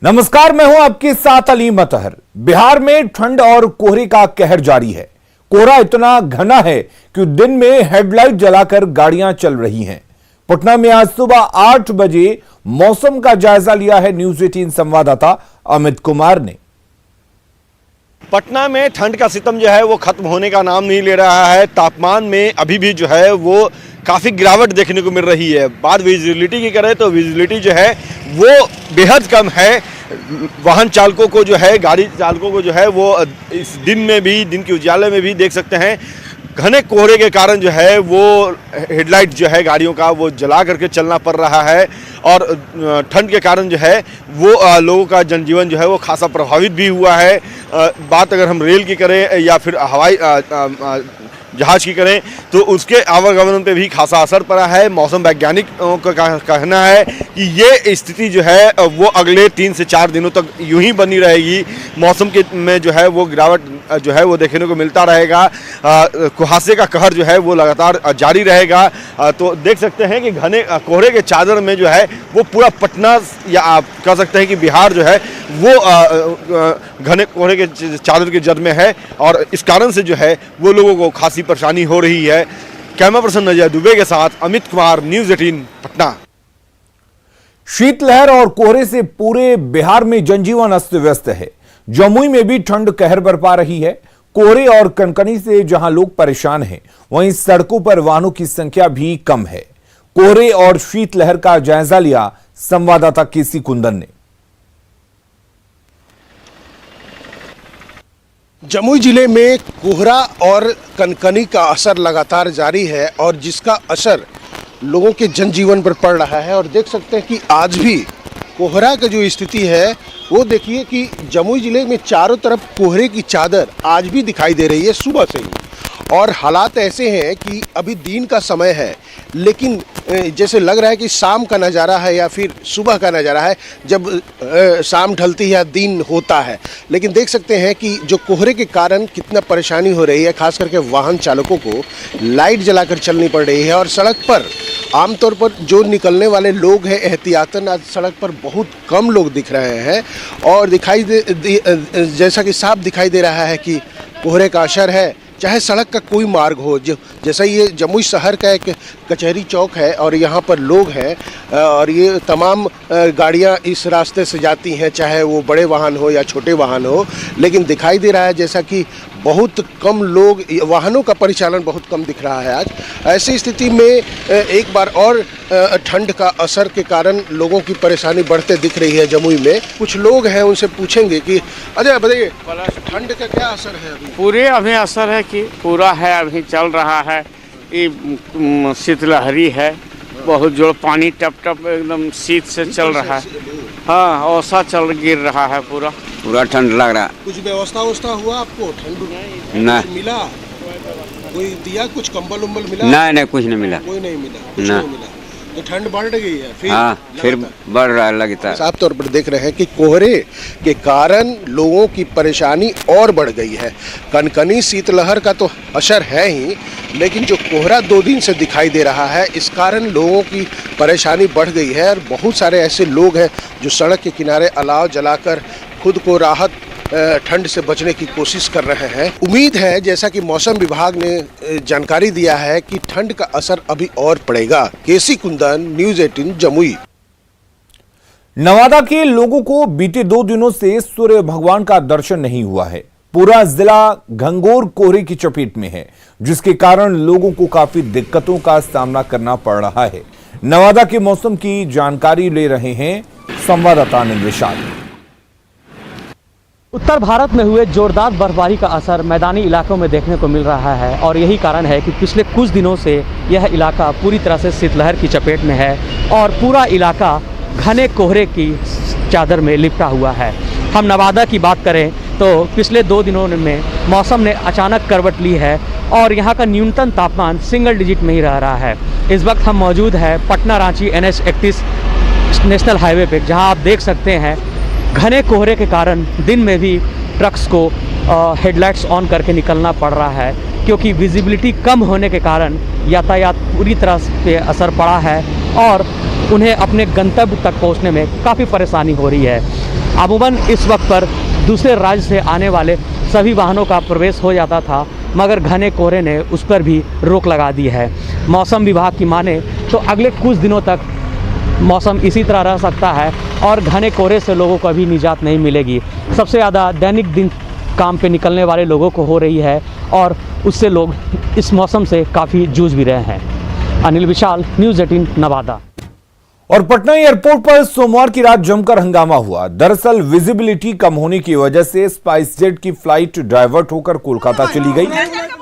नमस्कार, मैं हूं आपके साथ अली मतहर। बिहार में ठंड और कोहरे का कहर जारी है। कोहरा इतना घना है कि दिन में हेडलाइट जलाकर गाड़ियां चल रही हैं। पटना में आज सुबह 8 बजे मौसम का जायजा लिया है न्यूज 18 संवाददाता अमित कुमार ने। पटना में ठंड का सितम जो है वो खत्म होने का नाम नहीं ले रहा है। तापमान में अभी भी जो है वो काफ़ी गिरावट देखने को मिल रही है। बात विजिबिलिटी की करें तो विजिबिलिटी जो है वो बेहद कम है। वाहन चालकों को जो है, गाड़ी चालकों को जो है वो इस दिन में भी, दिन के उजाले में भी देख सकते हैं घने कोहरे के कारण जो है वो हेडलाइट जो है गाड़ियों का वो जला करके चलना पड़ रहा है। और ठंड के कारण जो है वो लोगों का जनजीवन जो है वो खासा प्रभावित भी हुआ है। बात अगर हम रेल की करें या फिर हवाई जहाज़ की करें तो उसके आवागमन पे भी खासा असर पड़ा है। मौसम वैज्ञानिकों का कहना है कि ये स्थिति जो है वो अगले 3 से 4 दिनों तक यूं ही बनी रहेगी। मौसम के में जो है वो गिरावट जो है वो देखने को मिलता रहेगा। कुहासे का कहर जो है वो लगातार जारी रहेगा। तो देख सकते हैं कि घने कोहरे के चादर में जो है वो पूरा पटना या आप कह सकते हैं कि बिहार जो है वो घने कोहरे के चादर के जद में है। और इस कारण से जो है वो लोगों को खासी परेशानी हो रही है। कैमरा पर्सन अजय दुबे के साथ अमित कुमार, न्यूज 18 पटना। शीतलहर और कोहरे से पूरे बिहार में जनजीवन अस्त व्यस्त है। जमुई में भी ठंड कहर बरपा रही है। कोहरे और कनकनी से जहां लोग परेशान हैं, वहीं सड़कों पर वाहनों की संख्या भी कम है। कोहरे और शीतलहर का जायजा लिया संवाददाता केसी कुंदन ने। जमुई जिले में कोहरा और कनकनी का असर लगातार जारी है और जिसका असर लोगों के जनजीवन पर पड़ रहा है। और देख सकते हैं कि आज भी कोहरा का जो स्थिति है वो देखिए कि जमुई जिले में चारों तरफ कोहरे की चादर आज भी दिखाई दे रही है सुबह से ही। और हालात ऐसे हैं कि अभी दिन का समय है, लेकिन जैसे लग रहा है कि शाम का नज़ारा है या फिर सुबह का नज़ारा है, जब शाम ढलती है या दिन होता है। लेकिन देख सकते हैं कि जो कोहरे के कारण कितना परेशानी हो रही है, खास करके वाहन चालकों को लाइट जलाकर चलनी पड़ रही है। और सड़क पर आमतौर पर जो निकलने वाले लोग हैं एहतियातन आज सड़क पर बहुत कम लोग दिख रहे हैं। और जैसा कि साफ दिखाई दे रहा है कि कोहरे का असर है, चाहे सड़क का कोई मार्ग हो। जैसा ये जमुई शहर का एक कचहरी चौक है और यहाँ पर लोग हैं और ये तमाम गाड़ियाँ इस रास्ते से जाती हैं, चाहे वो बड़े वाहन हो या छोटे वाहन हो। लेकिन दिखाई दे रहा है जैसा कि बहुत कम लोग, वाहनों का परिचालन बहुत कम दिख रहा है आज। ऐसी स्थिति में एक बार और ठंड का असर के कारण लोगों की परेशानी बढ़ते दिख रही है। जमुई में कुछ लोग हैं, उनसे पूछेंगे कि अजय बताइए ठंड का क्या असर है अभी? पूरे अभी असर है कि पूरा है, अभी चल रहा है। ये शीतलहरी है, बहुत जोर पानी टप टप एकदम शीत से चल रहा है। हाँ, औसा चल गिर रहा है, पूरा ठंड लग रहा है। कुछ व्यवस्था हुआ आपको? ठंड नहीं मिला? कोई दिया कुछ कंबल उम्बल मिला? नहीं, कुछ नहीं मिला। कोई नहीं मिला, कुछ नहीं मिला। तो ठंड बढ़ गई है फिर? हाँ, फिर बढ़ रहा है लगातार। साफ तौर पर देख रहे हैं कि कोहरे के कारण लोगों की परेशानी और बढ़ गई है। कनकनी शीतलहर का तो असर है ही, लेकिन जो कोहरा 2 दिन से दिखाई दे रहा है इस कारण लोगों की परेशानी बढ़ गई है। और बहुत सारे ऐसे लोग हैं जो सड़क के किनारे अलाव जलाकर खुद को राहत ठंड से बचने की कोशिश कर रहे हैं। उम्मीद है, जैसा कि मौसम विभाग ने जानकारी दिया है, कि ठंड का असर अभी और पड़ेगा। केसी कुंदन, न्यूज 18 जमुई। नवादा के लोगों को बीते 2 दिनों से सूर्य भगवान का दर्शन नहीं हुआ है। पूरा जिला घंघोर कोहरे की चपेट में है, जिसके कारण लोगों को काफी दिक्कतों का सामना करना पड़ रहा है। नवादा के मौसम की जानकारी ले रहे हैं संवाददाता आनंद विशाल। उत्तर भारत में हुए जोरदार बर्फबारी का असर मैदानी इलाकों में देखने को मिल रहा है और यही कारण है कि पिछले कुछ दिनों से यह इलाका पूरी तरह से शीतलहर की चपेट में है और पूरा इलाका घने कोहरे की चादर में लिपटा हुआ है। हम नवादा की बात करें तो पिछले 2 दिनों में मौसम ने अचानक करवट ली है और यहाँ का न्यूनतम तापमान सिंगल डिजिट में ही रह रहा है। इस वक्त हम मौजूद हैं Patna Ranchi NH 31 national highway पे, जहाँ आप देख सकते हैं घने कोहरे के कारण दिन में भी ट्रक्स को हेडलाइट्स ऑन करके निकलना पड़ रहा है, क्योंकि विजिबिलिटी कम होने के कारण यातायात पूरी तरह से असर पड़ा है और उन्हें अपने गंतव्य तक पहुंचने में काफ़ी परेशानी हो रही है। अमूमन इस वक्त पर दूसरे राज्य से आने वाले सभी वाहनों का प्रवेश हो जाता था, मगर घने कोहरे ने उस पर भी रोक लगा दी है। मौसम विभाग की माने तो अगले कुछ दिनों तक मौसम इसी तरह रह सकता है और घने कोहरे से लोगों को अभी निजात नहीं मिलेगी। सबसे ज़्यादा दैनिक दिन काम पे निकलने वाले लोगों को हो रही है और उससे लोग इस मौसम से काफ़ी जूझ भी रहे हैं। अनिल विशाल, न्यूज़ 18 नवादा। और पटना एयरपोर्ट पर सोमवार की रात जमकर हंगामा हुआ। दरअसल विजिबिलिटी कम होने की वजह से स्पाइस जेट की फ्लाइट डाइवर्ट होकर कोलकाता चली गई।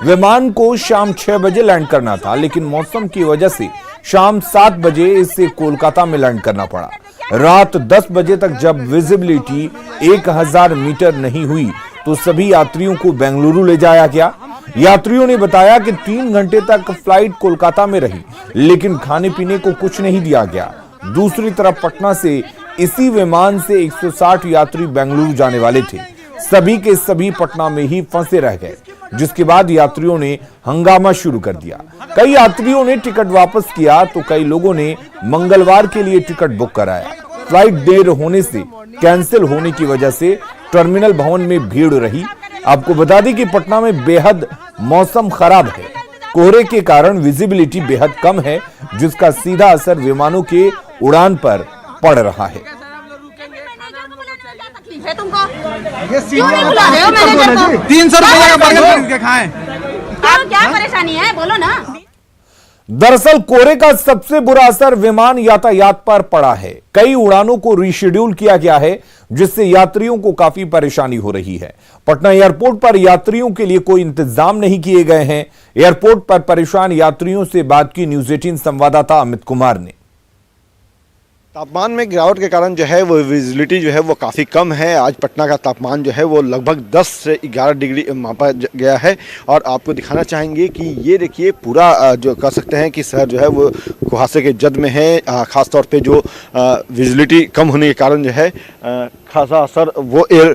विमान को शाम 6 बजे लैंड करना था, लेकिन मौसम की वजह से शाम 7 बजे इसे कोलकाता में लैंड करना पड़ा। रात 10 बजे तक जब विजिबिलिटी 1000 मीटर नहीं हुई तो सभी यात्रियों को बेंगलुरु ले जाया गया। यात्रियों ने बताया कि 3 घंटे तक फ्लाइट कोलकाता में रही, लेकिन खाने पीने को कुछ नहीं दिया गया। दूसरी तरफ पटना से इसी विमान से 160 यात्री बेंगलुरु जाने वाले थे। सभी के सभी पटना में ही फंसे रह गए, जिसके बाद यात्रियों ने हंगामा शुरू कर दिया। कई यात्रियों ने टिकट वापस किया तो कई लोगों ने मंगलवार के लिए टिकट बुक कराया। फ्लाइट देर होने से कैंसिल होने की वजह से टर्मिनल भवन में भीड़ रही। आपको बता दें कि पटना में बेहद मौसम खराब है। कोहरे के कारण विजिबिलिटी बेहद कम है, जिसका सीधा असर विमानों के उड़ान पर पड़ रहा है। क्यों नहीं बुला रहे हो? मैंने 300 रुपए का बर्गर खरीद के खाएं। क्या परेशानी है, बोलो ना। दरअसल कोहरे का सबसे बुरा असर विमान यातायात पर पड़ा है। कई उड़ानों को रीशेड्यूल किया गया है, जिससे यात्रियों को काफी परेशानी हो रही है। पटना एयरपोर्ट पर यात्रियों के लिए कोई इंतजाम नहीं किए गए हैं। एयरपोर्ट पर परेशान यात्रियों से बात की न्यूज़ 18 संवाददाता अमित कुमार ने। तापमान में गिरावट के कारण जो है वो विजिबिलिटी जो है वो काफ़ी कम है। आज पटना का तापमान जो है वो लगभग 10 से 11 डिग्री मापा गया है। और आपको दिखाना चाहेंगे कि ये देखिए पूरा जो कह सकते हैं कि शहर जो है वो कुहासे के जद में है। ख़ास तौर पे जो विजिबिलिटी कम होने के कारण जो है खासा असर वो एयर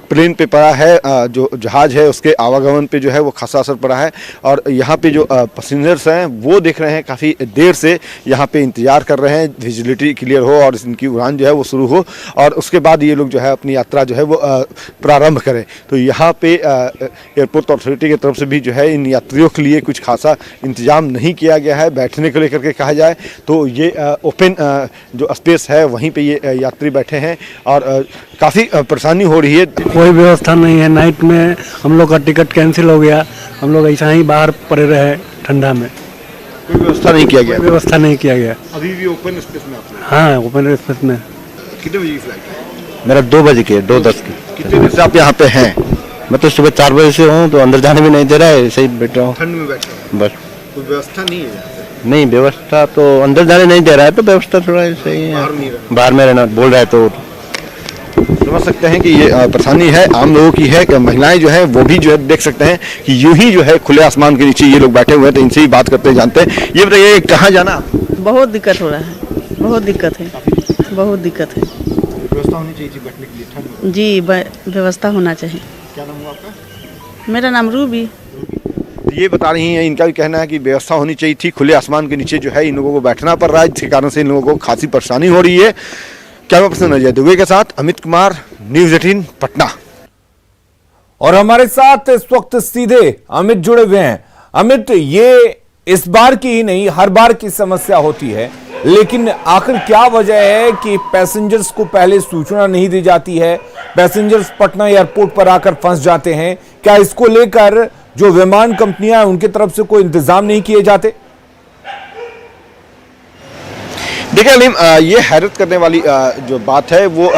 प्लेन पे पड़ा है। जो जहाज़ है उसके आवागमन पे जो है वो खासा असर पड़ा है। और यहाँ पे जो पैसेंजर्स हैं वो देख रहे हैं काफ़ी देर से यहाँ पे इंतज़ार कर रहे हैं विजिबिलिटी क्लियर हो और इनकी उड़ान जो है वो शुरू हो और उसके बाद ये लोग जो है अपनी यात्रा जो है वो प्रारंभ करें। तो यहाँ पे एयरपोर्ट अथॉरिटी की तरफ से भी जो है इन यात्रियों के लिए कुछ खासा इंतजाम नहीं किया गया है। बैठने को लेकर के कहा जाए तो ये ओपन जो स्पेस है वहीं पे ये यात्री बैठे हैं और काफ़ी परेशानी हो रही है। कोई व्यवस्था नहीं है। नाइट में हम लोग का टिकट कैंसिल हो गया। हम लोग ऐसा ही बाहर पड़े रहे ठंडा में। कोई व्यवस्था नहीं किया गया। व्यवस्था नहीं किया गया। अभी भी ओपन स्पेस में आप लोग? हाँ, ओपन स्पेस में। कितने बजे की फ्लाइट है? मेरा 2 बजे की है, 2:10 की। कितने देर से आप यहाँ पे हैं? मैं तो सुबह 4 बजे से हूँ, तो अंदर जाने भी नहीं दे रहा है, ऐसे ही बैठा हूँ। ठंड में बैठे हैं? बस। कोई व्यवस्था नहीं है? नहीं, व्यवस्था तो अंदर जाने नहीं दे रहा है, तो व्यवस्था थोड़ा सही है। बाहर में रहना बोल रहा है तो समझ सकते हैं कि ये परेशानी है आम लोगों की है। कि महिलाएं जो है वो भी जो है देख सकते हैं कि यूं ही जो है खुले आसमान के नीचे ये लोग बैठे हुए हैं। तो इनसे ही बात करते जानते हैं। ये बताइए कहाँ जाना? बहुत दिक्कत हो रहा है, बहुत दिक्कत है, बहुत दिक्कत है। व्यवस्था होनी चाहिए थी बैठने के लिए ठंड में। जी, व्यवस्था होना चाहिए। क्या नाम हुआ आपका? मेरा नाम रूबी। ये बता रही हैं, इनका भी कहना है कि व्यवस्था होनी चाहिए थी। खुले आसमान के नीचे जो है इन लोगों को बैठना पड़ रहा है, जिसके कारण से इन लोगों को खासी परेशानी हो रही है। कैमरा पर्सन अजय दुबे के साथ अमित कुमार, न्यूज़ 18 पटना। और हमारे साथ इस वक्त सीधे अमित जुड़े हुए हैं। अमित, ये इस बार की ही नहीं हर बार की समस्या होती है, लेकिन आखिर क्या वजह है कि पैसेंजर्स को पहले सूचना नहीं दी जाती है? पैसेंजर्स पटना एयरपोर्ट पर आकर फंस जाते हैं। क्या इसको लेकर जो विमान कंपनियां हैं उनकी तरफ से कोई इंतजाम नहीं किए जाते? देखिए अलीम, ये हैरत करने वाली जो बात है वो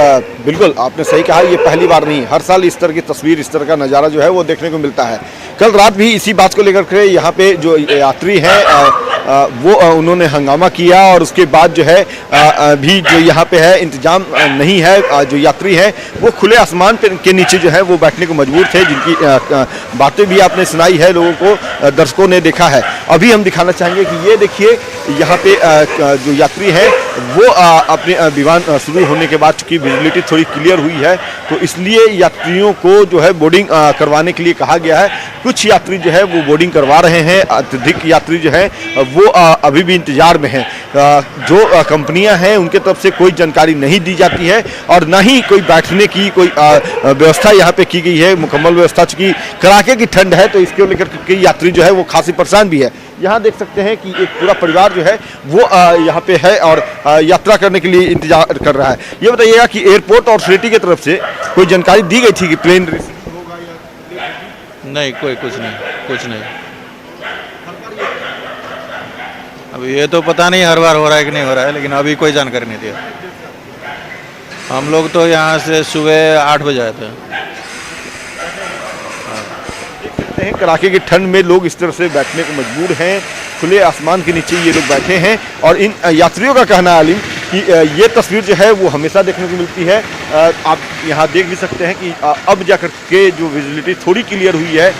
बिल्कुल आपने सही कहा। ये पहली बार नहीं, हर साल इस तरह की तस्वीर, इस तरह का नज़ारा जो है वो देखने को मिलता है। कल रात भी इसी बात को लेकर के यहाँ पे जो यात्री हैं वो उन्होंने हंगामा किया और उसके बाद जो है भी जो यहाँ पे है इंतजाम नहीं है। जो यात्री हैं वो खुले आसमान के नीचे जो है वो बैठने को मजबूर थे, जिनकी बातें भी आपने सुनाई है, लोगों को दर्शकों ने देखा है। अभी हम दिखाना चाहेंगे कि ये देखिए यहाँ पे जो यात्री हैं वो अपने विमान शुरू होने के बाद चूंकि विजिबिलिटी थोड़ी क्लियर हुई है तो इसलिए यात्रियों को जो है बोर्डिंग करवाने के लिए कहा गया है। कुछ यात्री जो है वो बोर्डिंग करवा रहे हैं, अत्यधिक यात्री जो है वो अभी भी इंतजार में हैं। जो कंपनियां हैं उनके तरफ से कोई जानकारी नहीं दी जाती है और ना ही कोई बैठने की कोई व्यवस्था यहाँ पे की गई है, मुकम्मल व्यवस्था। चूंकि कड़ाके की ठंड है तो इसको लेकर के यात्री जो है वो खासी परेशान भी है। यहाँ देख सकते हैं कि एक पूरा परिवार जो है वो यहाँ पे है और यात्रा करने के लिए इंतजार कर रहा है। ये बताइएगा कि एयरपोर्ट अथॉरिटी की तरफ से कोई जानकारी दी गई थी कि प्लेन नहीं, कुछ नहीं। अब ये तो पता नहीं हर बार हो रहा है कि नहीं हो रहा है, लेकिन अभी कोई जानकारी नहीं दिया। हम लोग तो यहाँ से सुबह 8 बजे आए थे। कड़ाके की ठंड में लोग इस तरह से बैठने को मजबूर हैं, खुले आसमान के नीचे ये लोग बैठे हैं। और इन यात्रियों का कहना है आलिम कि ये तस्वीर जो है वो हमेशा देखने को मिलती है। आप यहाँ देख भी सकते हैं कि अब जाकर के जो विजिबिलिटी थोड़ी क्लियर हुई है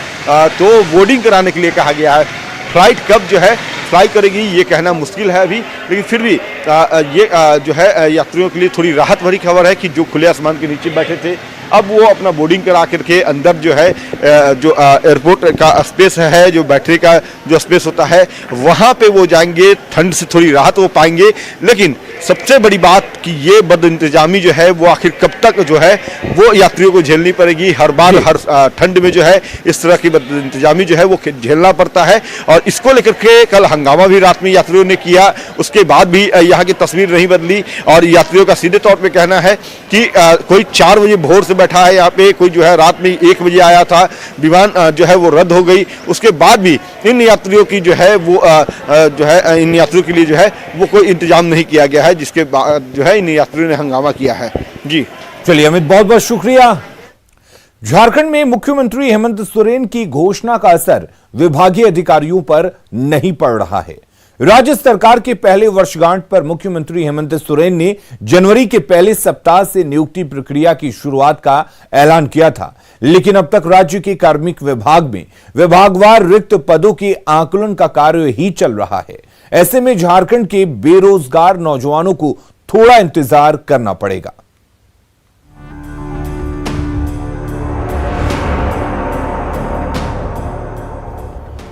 तो बोर्डिंग कराने के लिए कहा गया है। फ्लाइट कब जो है फ्लाई करेगी ये कहना मुश्किल है अभी, लेकिन फिर भी ये जो है यात्रियों के लिए थोड़ी राहत भरी खबर है कि जो खुले आसमान के नीचे बैठे थे अब वो अपना बोर्डिंग करा करके अंदर जो है जो एयरपोर्ट का स्पेस है, जो बैटरी का जो स्पेस होता है वहाँ पे वो जाएंगे, ठंड से थोड़ी राहत वो पाएंगे। लेकिन सबसे बड़ी बात कि ये बदइंतजामी जो है वो आखिर कब तक जो है वो यात्रियों को झेलनी पड़ेगी। हर बार हर ठंड में जो है इस तरह की बदइंतजामी जो है वो झेलना पड़ता है और इसको लेकर के कल हंगामा भी रात में यात्रियों ने किया। उसके बाद भी यहाँ की तस्वीर नहीं बदली और यात्रियों का सीधे तौर पे कहना है कि कोई 4 बजे भोर से बैठा है यहाँ पे, कोई जो है रात में 1 बजे आया था, विमान जो है वो रद्द हो गई। उसके बाद भी इन यात्रियों की जो है वो जो है इन यात्रियों के लिए जो है वो कोई इंतजाम नहीं किया गया है, जिसके बाद जो है इन यात्रियों ने हंगामा किया है। जी चलिए अमित, बहुत बहुत शुक्रिया। झारखंड में मुख्यमंत्री हेमंत सोरेन की घोषणा का असर विभागीय अधिकारियों पर नहीं पड़ रहा है। राज्य सरकार के पहले वर्षगांठ पर मुख्यमंत्री हेमंत सोरेन ने जनवरी के पहले सप्ताह से नियुक्ति प्रक्रिया की शुरुआत का ऐलान किया था, लेकिन अब तक राज्य के कार्मिक विभाग में विभागवार रिक्त पदों के आकलन का कार्य ही चल रहा है। ऐसे में झारखंड के बेरोजगार नौजवानों को थोड़ा इंतजार करना पड़ेगा।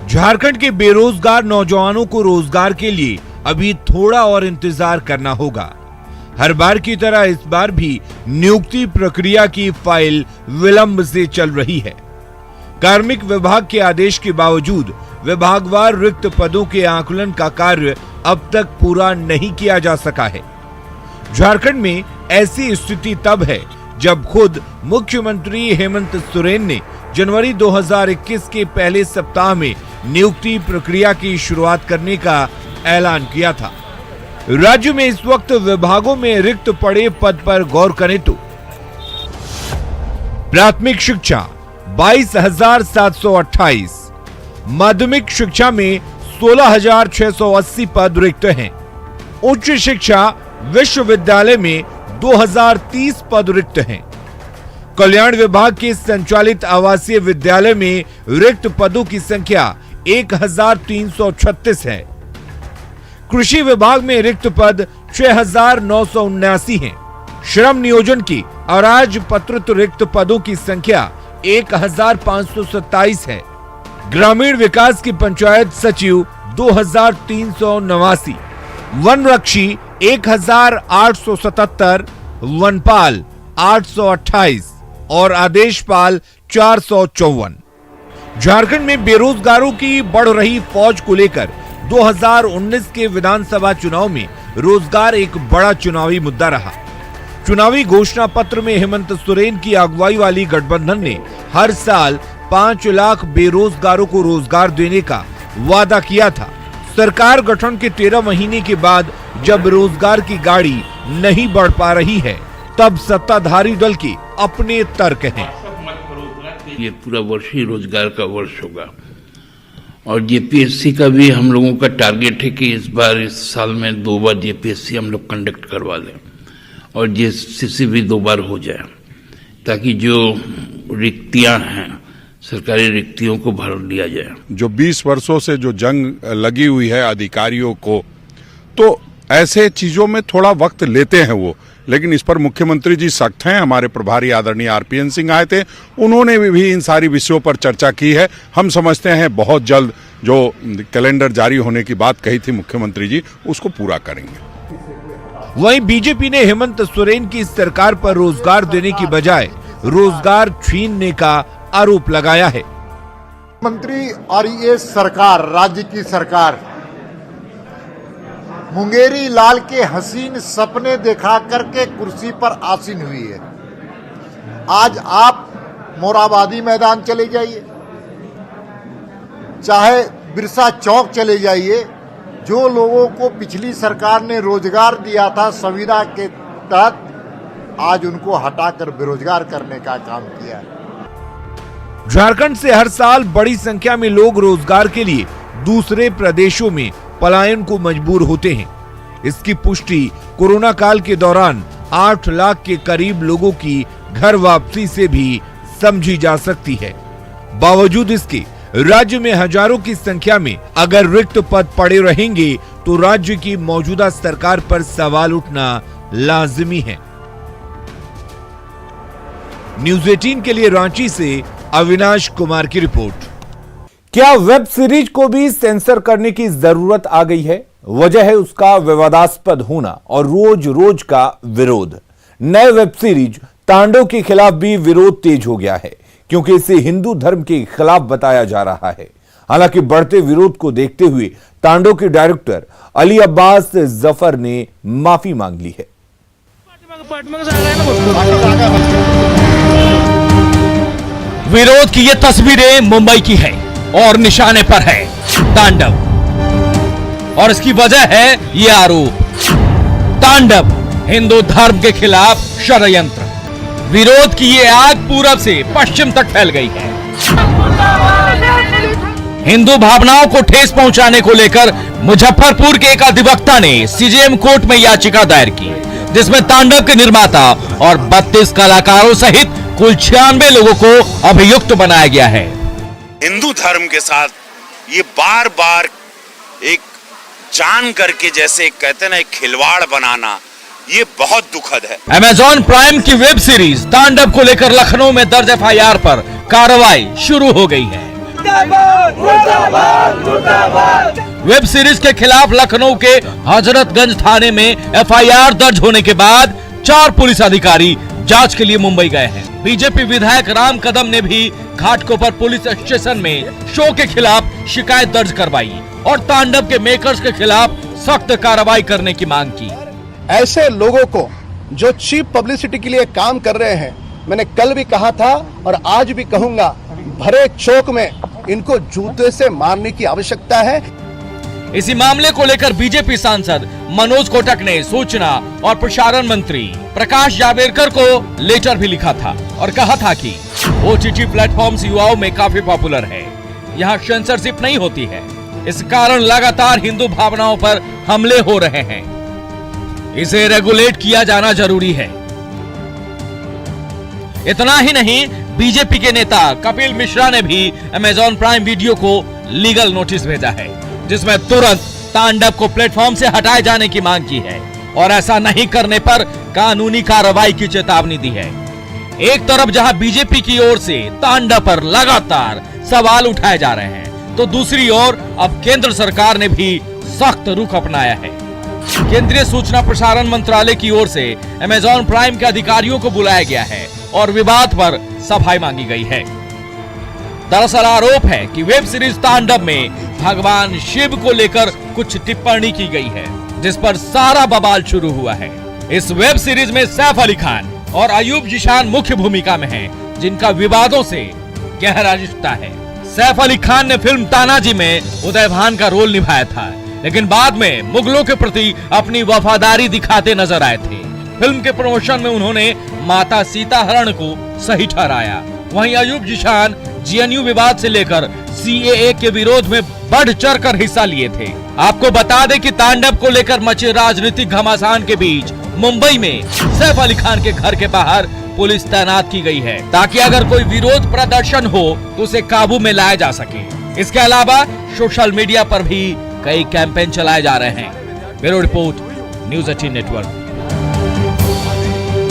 झारखंड के बेरोजगार नौजवानों को रोजगार के लिए अभी थोड़ा और इंतजार करना होगा। हर बार की तरह इस बार भी नियुक्ति प्रक्रिया की फाइल विलंब से चल रही है। कार्मिक विभाग के आदेश के बावजूद विभागवार रिक्त पदों के आकलन का कार्य अब तक पूरा नहीं किया जा सका है। झारखंड में ऐसी स्थिति तब है जब खुद मुख्यमंत्री हेमंत सोरेन ने जनवरी 2021 के पहले सप्ताह में नियुक्ति प्रक्रिया की शुरुआत करने का ऐलान किया था। राज्य में इस वक्त विभागों में रिक्त पड़े पद पर गौर करें तो प्राथमिक शिक्षा 22,728, माध्यमिक शिक्षा में 16,680 पद रिक्त हैं। उच्च शिक्षा विश्वविद्यालय में 2,030 पद रिक्त हैं। कल्याण विभाग के संचालित आवासीय विद्यालय में रिक्त पदों की संख्या 1,336 है। कृषि विभाग में रिक्त पद 6,979 हैं। श्रम नियोजन की अराजपत्रित रिक्त पदों की संख्या 1,527 है। ग्रामीण विकास की पंचायत सचिव 2,389, वनरक्षी 1,877, वनपाल 828 और आदेशपाल 454। झारखंड में बेरोजगारों की बढ़ रही फौज को लेकर 2019 के विधानसभा चुनाव में रोजगार एक बड़ा चुनावी मुद्दा रहा। चुनावी घोषणा पत्र में हेमंत सोरेन की अगुवाई वाली गठबंधन ने हर साल 5 लाख बेरोजगारों को रोजगार देने का वादा किया था। सरकार गठन के 13 महीने के बाद जब रोजगार की गाड़ी नहीं बढ़ पा रही है, तब सत्ताधारी दल के अपने तर्क हैं। ये पूरा वर्ष ही रोजगार का वर्ष होगा और जेपीएससी का भी हम लोगों का टारगेट है कि इस बार इस साल में 2 बार जेपीएससी हम लोग कंडक्ट करवा लें और जेसीसी भी 2 बार हो जाए, ताकि जो रिक्तियां हैं सरकारी रिक्तियों को भर लिया जाए। जो 20 वर्षों से जो जंग लगी हुई है अधिकारियों को, तो ऐसे चीजों में थोड़ा वक्त लेते हैं वो, लेकिन इस पर मुख्यमंत्री जी सख्त हैं। हमारे प्रभारी आदरणीय RPN सिंह आए थे, उन्होंने भी इन सारी विषयों पर चर्चा की है। हम समझते हैं बहुत जल्द जो कैलेंडर जारी होने की बात कही थी मुख्यमंत्री जी, उसको पूरा करेंगे। वहीं बीजेपी ने हेमंत सोरेन की सरकार पर रोजगार देने की बजाय रोजगार छीनने का आरोप लगाया है। मंत्री और ये सरकार, राज्य की सरकार, मुंगेरी लाल के हसीन सपने दिखा करके कुर्सी पर आसीन हुई है। आज आप मोराबादी मैदान चले जाइए, चाहे बिरसा चौक चले जाइए, जो लोगों को पिछली सरकार ने रोजगार दिया था संविदा के तहत, आज उनको हटाकर बेरोजगार करने का काम किया है। झारखंड से हर साल बड़ी संख्या में लोग रोजगार के लिए दूसरे प्रदेशों में पलायन को मजबूर होते हैं। इसकी पुष्टि कोरोना काल के दौरान 8 लाख के करीब लोगों की घर वापसी से भी समझी जा सकती है। बावजूद इसके राज्य में हजारों की संख्या में अगर रिक्त पद पड़े रहेंगे तो राज्य की मौजूदा सरकार पर सवाल उठना लाजिमी है। न्यूज़ 18 के लिए रांची से अविनाश कुमार की रिपोर्ट। क्या वेब सीरीज को भी सेंसर करने की जरूरत आ गई है? वजह है उसका विवादास्पद होना और रोज रोज का विरोध। नए वेब सीरीज तांडव के खिलाफ भी विरोध तेज हो गया है, क्योंकि इसे हिंदू धर्म के खिलाफ बताया जा रहा है। हालांकि बढ़ते विरोध को देखते हुए तांडव के डायरेक्टर अली अब्बास जफर ने माफी मांग ली है। विरोध की ये तस्वीरें मुंबई की है और निशाने पर है तांडव, और इसकी वजह है ये आरोप। तांडव हिंदू धर्म के खिलाफ षड्यंत्र। विरोध की ये आग पूरब से पश्चिम तक फैल गई है। हिंदू भावनाओं को ठेस पहुंचाने को लेकर मुजफ्फरपुर के एक अधिवक्ता ने CJM कोर्ट में याचिका दायर की, जिसमें तांडव के निर्माता और 32 कलाकारों सहित कुल 96 लोगों को अभियुक्त बनाया गया है। हिंदू धर्म के साथ ये बार बार एक जान करके, जैसे कहते ना, एक खिलवाड़ बनाना, ये बहुत दुखद है। अमेजॉन प्राइम की वेब सीरीज तांडव को लेकर लखनऊ में दर्ज FIR पर कार्रवाई शुरू हो गई है। वेब सीरीज के खिलाफ लखनऊ के हजरतगंज थाने में FIR दर्ज होने के बाद 4 पुलिस अधिकारी जांच के लिए मुंबई गए हैं। बीजेपी विधायक राम कदम ने भी घाटकोपर पुलिस स्टेशन में शो के खिलाफ शिकायत दर्ज करवाई और तांडव के मेकर्स के खिलाफ सख्त कार्रवाई करने की मांग की। ऐसे लोगों को जो चीप पब्लिसिटी के लिए काम कर रहे हैं, मैंने कल भी कहा था और आज भी कहूंगा, भरे चौक में इनको जूते से मारने की आवश्यकता है। इसी मामले को लेकर बीजेपी सांसद मनोज कोटक ने सूचना और प्रसारण मंत्री प्रकाश जावड़ेकर को लेटर भी लिखा था और कहा था कि OTT प्लेटफॉर्म्स युवाओं में काफी पॉपुलर है, यहाँ सेंसरशिप नहीं होती है, इस कारण लगातार हिंदू भावनाओं पर हमले हो रहे हैं, इसे रेगुलेट किया जाना जरूरी है। इतना ही नहीं, बीजेपी के नेता कपिल मिश्रा ने भी अमेजॉन प्राइम वीडियो को लीगल नोटिस भेजा है, जिसमें तुरंत तांडव को प्लेटफॉर्म से हटाए जाने की मांग की है और ऐसा नहीं करने पर कानूनी कार्रवाई की चेतावनी दी है। एक तरफ जहां बीजेपी की ओर से तांडव पर लगातार सवाल उठाए जा रहे हैं, तो दूसरी ओर अब केंद्र सरकार ने भी सख्त रुख अपनाया है। केंद्रीय सूचना प्रसारण मंत्रालय की ओर से अमेजॉन प्राइम के अधिकारियों को बुलाया गया है और विवाद पर सफाई मांगी गई है। दरअसल आरोप है कि वेब सीरीज तांडव में भगवान शिव को लेकर कुछ टिप्पणी की गई है, जिस पर सारा बवाल शुरू हुआ है। इस वेब सीरीज में सैफ अली खान और अयूब जिशान मुख्य भूमिका में हैं, जिनका विवादों से गहरा रिश्ता है। सैफ अली खान ने फिल्म तानाजी में उदय भान का रोल निभाया था, लेकिन बाद में मुगलों के प्रति अपनी वफादारी दिखाते नजर आए थे। फिल्म के प्रमोशन में उन्होंने माता सीताहरण को सही ठहराया। वहीं अयूब जिशान GNU विवाद से लेकर CAA के विरोध में बढ़ चढ़ कर हिस्सा लिए थे। आपको बता दें कि तांडव को लेकर मचे राजनीतिक घमासान के बीच मुंबई में सैफ अली खान के घर के बाहर पुलिस तैनात की गई है, ताकि अगर कोई विरोध प्रदर्शन हो तो उसे काबू में लाया जा सके। इसके अलावा सोशल मीडिया पर भी कई कैंपेन चलाए जा रहे हैं। Bureau report, news 18 network.